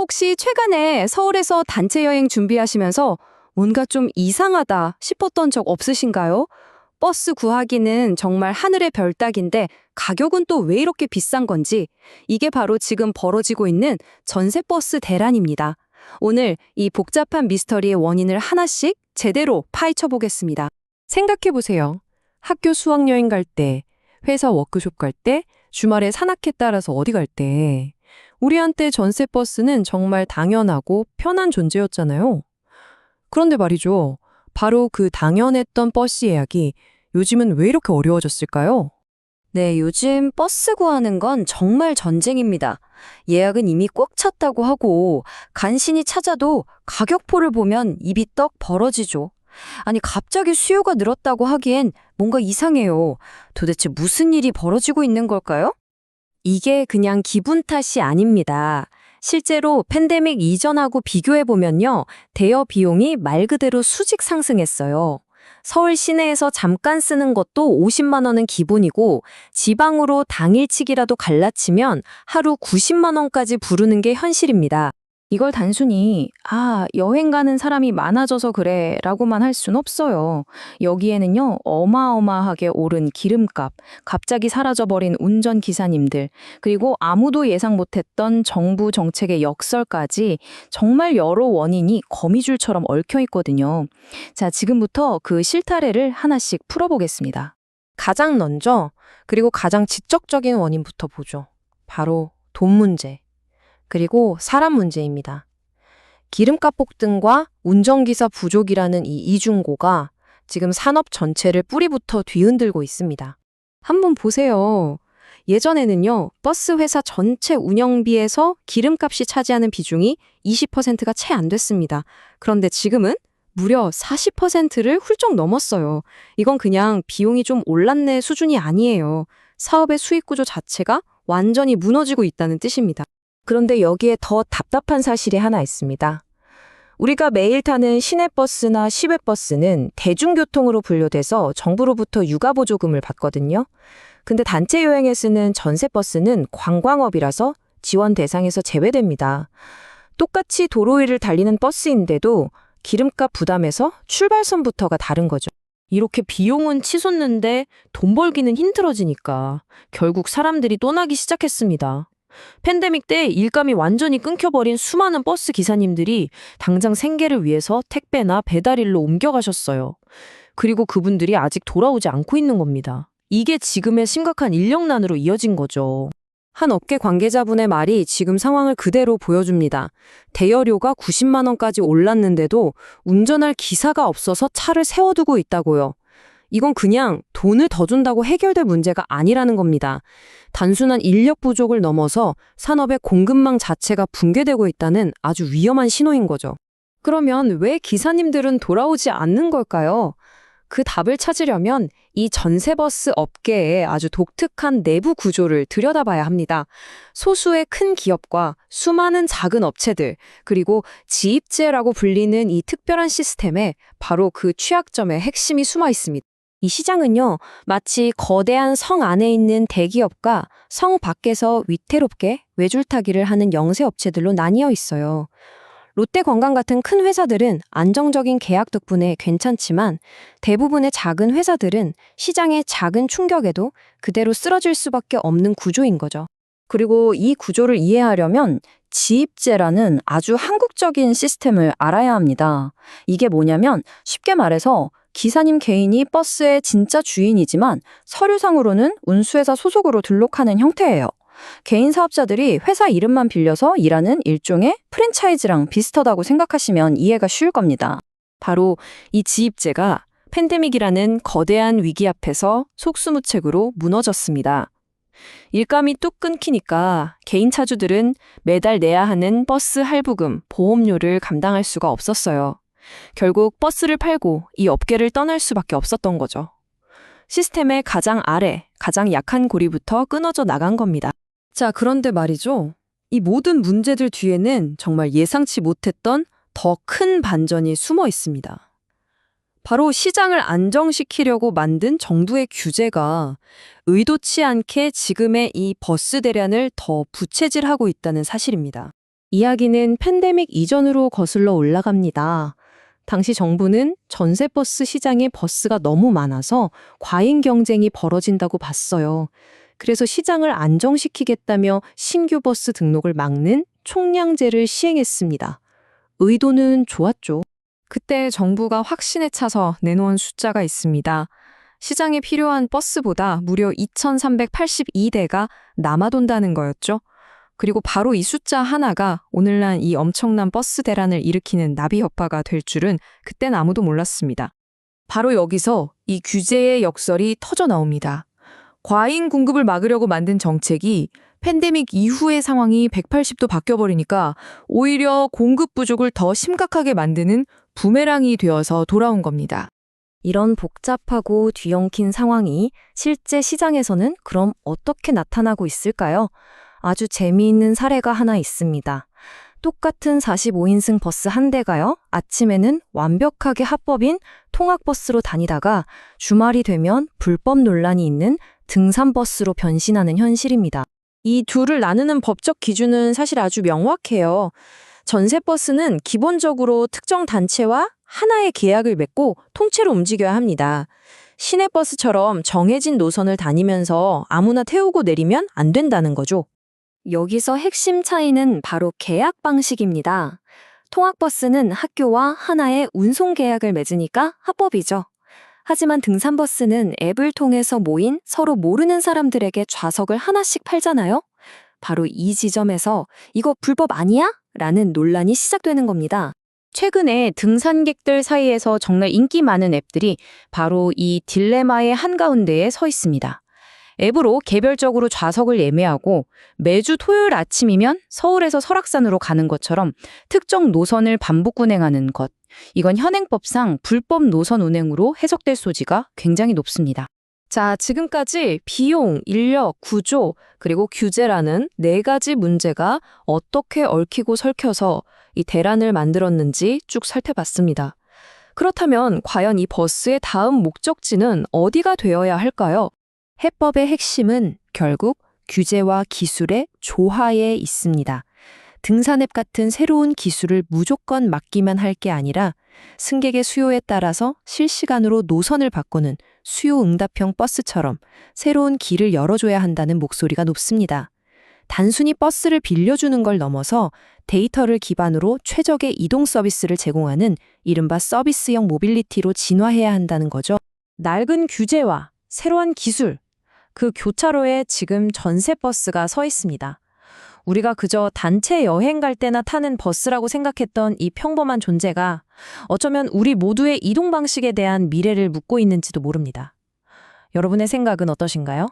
혹시 최근에 서울에서 단체 여행 준비하시면서 뭔가 좀 이상하다 싶었던 적 없으신가요? 버스 구하기는 정말 하늘의 별 따기인데 가격은 또 왜 이렇게 비싼 건지 이게 바로 지금 벌어지고 있는 전세버스 대란입니다. 오늘 이 복잡한 미스터리의 원인을 하나씩 제대로 파헤쳐 보겠습니다. 생각해보세요. 학교 수학여행 갈 때, 회사 워크숍 갈 때, 주말에 산악회 따라서 어디 갈 때. 우리한테 전세버스는 정말 당연하고 편한 존재였잖아요. 그런데 말이죠. 바로 그 당연했던 버스 예약이 요즘은 왜 이렇게 어려워졌을까요? 네, 요즘 버스 구하는 건 정말 전쟁입니다. 예약은 이미 꽉 찼다고 하고 간신히 찾아도 가격표를 보면 입이 떡 벌어지죠. 아니, 갑자기 수요가 늘었다고 하기엔 뭔가 이상해요. 도대체 무슨 일이 벌어지고 있는 걸까요? 이게 그냥 기분 탓이 아닙니다. 실제로 팬데믹 이전하고 비교해보면요, 대여 비용이 말 그대로 수직 상승했어요. 서울 시내에서 잠깐 쓰는 것도 50만 원은 기본이고, 지방으로 당일치기라도 갈라치면 하루 90만 원까지 부르는 게 현실입니다. 이걸 단순히 여행 가는 사람이 많아져서 그래 라고만 할 순 없어요. 여기에는요, 어마어마하게 오른 기름값, 갑자기 사라져버린 운전기사님들, 그리고 아무도 예상 못했던 정부 정책의 역설까지 정말 여러 원인이 거미줄처럼 얽혀 있거든요. 자, 지금부터 그 실타래를 하나씩 풀어보겠습니다. 가장 먼저, 그리고 가장 직접적인 원인부터 보죠. 바로 돈 문제. 그리고 사람 문제입니다. 기름값 폭등과 운전기사 부족이라는 이 이중고가 지금 산업 전체를 뿌리부터 뒤흔들고 있습니다. 한번 보세요. 예전에는요, 버스 회사 전체 운영비에서 기름값이 차지하는 비중이 20%가 채 안 됐습니다. 그런데 지금은 무려 40%를 훌쩍 넘었어요. 이건 그냥 비용이 좀 올랐네 수준이 아니에요. 사업의 수익 구조 자체가 완전히 무너지고 있다는 뜻입니다. 그런데 여기에 더 답답한 사실이 하나 있습니다. 우리가 매일 타는 시내버스나 시외버스는 대중교통으로 분류돼서 정부로부터 육아보조금을 받거든요. 근데 단체 여행에 쓰는 전세버스는 관광업이라서 지원 대상에서 제외됩니다. 똑같이 도로 위를 달리는 버스인데도 기름값 부담에서 출발선부터가 다른 거죠. 이렇게 비용은 치솟는데 돈 벌기는 힘들어지니까 결국 사람들이 떠나기 시작했습니다. 팬데믹 때 일감이 완전히 끊겨버린 수많은 버스 기사님들이 당장 생계를 위해서 택배나 배달일로 옮겨가셨어요. 그리고 그분들이 아직 돌아오지 않고 있는 겁니다. 이게 지금의 심각한 인력난으로 이어진 거죠. 한 업계 관계자분의 말이 지금 상황을 그대로 보여줍니다. 대여료가 90만 원까지 올랐는데도 운전할 기사가 없어서 차를 세워두고 있다고요. 이건 그냥 돈을 더 준다고 해결될 문제가 아니라는 겁니다. 단순한 인력 부족을 넘어서 산업의 공급망 자체가 붕괴되고 있다는 아주 위험한 신호인 거죠. 그러면 왜 기사님들은 돌아오지 않는 걸까요? 그 답을 찾으려면 이 전세버스 업계의 아주 독특한 내부 구조를 들여다봐야 합니다. 소수의 큰 기업과 수많은 작은 업체들, 그리고 지입제라고 불리는 이 특별한 시스템에 바로 그 취약점의 핵심이 숨어 있습니다. 이 시장은요, 마치 거대한 성 안에 있는 대기업과 성 밖에서 위태롭게 외줄타기를 하는 영세업체들로 나뉘어 있어요. 롯데관광 같은 큰 회사들은 안정적인 계약 덕분에 괜찮지만 대부분의 작은 회사들은 시장의 작은 충격에도 그대로 쓰러질 수밖에 없는 구조인 거죠. 그리고 이 구조를 이해하려면 지입제라는 아주 한국적인 시스템을 알아야 합니다. 이게 뭐냐면 쉽게 말해서 기사님 개인이 버스의 진짜 주인이지만 서류상으로는 운수회사 소속으로 등록하는 형태예요. 개인 사업자들이 회사 이름만 빌려서 일하는 일종의 프랜차이즈랑 비슷하다고 생각하시면 이해가 쉬울 겁니다. 바로 이 지입제가 팬데믹이라는 거대한 위기 앞에서 속수무책으로 무너졌습니다. 일감이 뚝 끊기니까 개인 차주들은 매달 내야 하는 버스 할부금, 보험료를 감당할 수가 없었어요. 결국 버스를 팔고 이 업계를 떠날 수밖에 없었던 거죠. 시스템의 가장 아래, 가장 약한 고리부터 끊어져 나간 겁니다. 자, 그런데 말이죠. 이 모든 문제들 뒤에는 정말 예상치 못했던 더 큰 반전이 숨어 있습니다. 바로 시장을 안정시키려고 만든 정부의 규제가 의도치 않게 지금의 이 버스 대란을 더 부채질하고 있다는 사실입니다. 이야기는 팬데믹 이전으로 거슬러 올라갑니다. 당시 정부는 전세버스 시장에 버스가 너무 많아서 과잉 경쟁이 벌어진다고 봤어요. 그래서 시장을 안정시키겠다며 신규 버스 등록을 막는 총량제를 시행했습니다. 의도는 좋았죠. 그때 정부가 확신에 차서 내놓은 숫자가 있습니다. 시장에 필요한 버스보다 무려 2,382대가 남아돈다는 거였죠. 그리고 바로 이 숫자 하나가 오늘날 이 엄청난 버스 대란을 일으키는 나비 효과가 될 줄은 그땐 아무도 몰랐습니다. 바로 여기서 이 규제의 역설이 터져 나옵니다. 과잉 공급을 막으려고 만든 정책이 팬데믹 이후의 상황이 180도 바뀌어버리니까 오히려 공급 부족을 더 심각하게 만드는 부메랑이 되어서 돌아온 겁니다. 이런 복잡하고 뒤엉킨 상황이 실제 시장에서는 그럼 어떻게 나타나고 있을까요? 아주 재미있는 사례가 하나 있습니다. 똑같은 45인승 버스 한 대가요. 아침에는 완벽하게 합법인 통학버스로 다니다가 주말이 되면 불법 논란이 있는 등산버스로 변신하는 현실입니다. 이 둘을 나누는 법적 기준은 사실 아주 명확해요. 전세버스는 기본적으로 특정 단체와 하나의 계약을 맺고 통째로 움직여야 합니다. 시내버스처럼 정해진 노선을 다니면서 아무나 태우고 내리면 안 된다는 거죠. 여기서 핵심 차이는 바로 계약 방식입니다. 통학버스는 학교와 하나의 운송 계약을 맺으니까 합법이죠. 하지만 등산버스는 앱을 통해서 모인 서로 모르는 사람들에게 좌석을 하나씩 팔잖아요. 바로 이 지점에서 이거 불법 아니야? 라는 논란이 시작되는 겁니다. 최근에 등산객들 사이에서 정말 인기 많은 앱들이 바로 이 딜레마의 한가운데에 서 있습니다. 앱으로 개별적으로 좌석을 예매하고 매주 토요일 아침이면 서울에서 설악산으로 가는 것처럼 특정 노선을 반복 운행하는 것. 이건 현행법상 불법 노선 운행으로 해석될 소지가 굉장히 높습니다. 자, 지금까지 비용, 인력, 구조, 그리고 규제라는 네 가지 문제가 어떻게 얽히고 설켜서 이 대란을 만들었는지 쭉 살펴봤습니다. 그렇다면 과연 이 버스의 다음 목적지는 어디가 되어야 할까요? 해법의 핵심은 결국 규제와 기술의 조화에 있습니다. 등산앱 같은 새로운 기술을 무조건 맡기만 할 게 아니라 승객의 수요에 따라서 실시간으로 노선을 바꾸는 수요응답형 버스처럼 새로운 길을 열어줘야 한다는 목소리가 높습니다. 단순히 버스를 빌려주는 걸 넘어서 데이터를 기반으로 최적의 이동 서비스를 제공하는 이른바 서비스형 모빌리티로 진화해야 한다는 거죠. 낡은 규제와 새로운 기술, 그 교차로에 지금 전세버스가 서 있습니다. 우리가 그저 단체 여행 갈 때나 타는 버스라고 생각했던 이 평범한 존재가 어쩌면 우리 모두의 이동 방식에 대한 미래를 묻고 있는지도 모릅니다. 여러분의 생각은 어떠신가요?